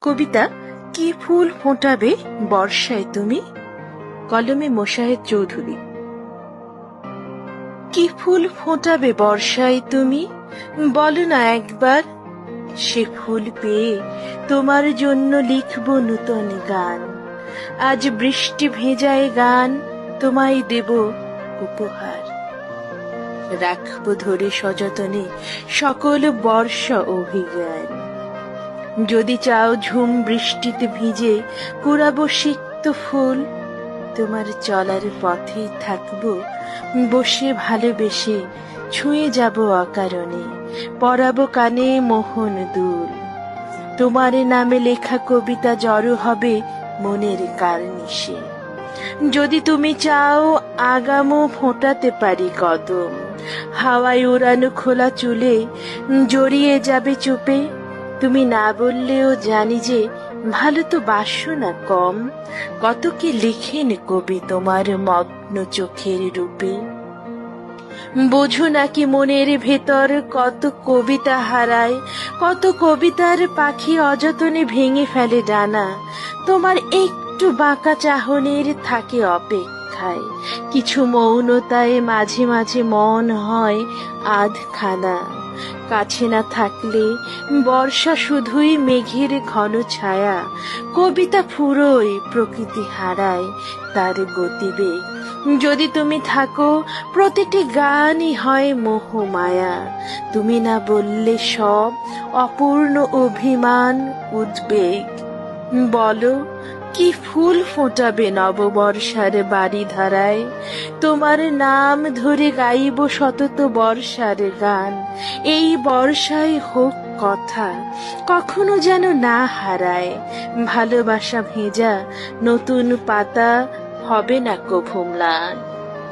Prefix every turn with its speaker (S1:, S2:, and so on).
S1: কবিতা কি ফুল ফোটাবে বর্ষায় তুমি? কলমে মোশাহেদ চৌধুরী। কি ফুল ফোটাবে বর্ষায় তুমি, বলো না একবার। সে ফুল পেয়ে তোমার জন্য লিখব নূতন গান। আজ বৃষ্টি ভেজায় গান তোমায় দেব উপহার। রাখবো ধরে সযতনে সকল বর্ষা অভিজ্ঞান। যদি চাও ঝুম বৃষ্টিতে ভিজে কুড়াবো সিক্ত ফুল, তোমার চলার পথে থাকবো বসে ভালোবেসে, ছুঁয়ে যাব অকারণে, পরাবো কানে মোহন দুল। তোমার নামে লেখা কবিতা জড়ো হবে মনের কার্নিশে। যদি তুমি চাও আগামও ফোটাতে পারি কদম, হাওয়ায় উড়ানো খোলা চুলে জড়িয়ে যাবে চুপে। তুমি না বললেও জানি যে ভালো তো বাসো না কম, কত কি লিখেন কবি তোমার মগ্ন চোখের রূপে। বোঝো নাকি মনের ভেতর কত কবিতা হারায়, কত কবিতার পাখি অযতনে ভেঙে ফেলে ডানা। তোমার একটু বাঁকা চাহনের থাকে অপেক্ষায়, কিছু মৌনতায় মাঝে মাঝে মন হয় আধখানা। কাছে না থাকলে বর্ষা শুধুই মেঘের ঘন ছায়া, কবিতা ফুরোয় প্রকৃতি হারায় তার গতিবেগ। যদি তুমি থাকো প্রতিটি গানই হয় মোহমায়া, তুমি না বললে সব অপূর্ণ অভিমান উদ্বেগ। বলো কি ফুল ফোটাবে নববর্ষার বাড়ি ধারায়, তোমার নাম ধরে গাইব সতত বর্ষার গান। এই বর্ষায় হোক কথা কখনো যেন না হারায়, ভালোবাসা ভেজা নতুন পাতা হবে না কভু ম্লান।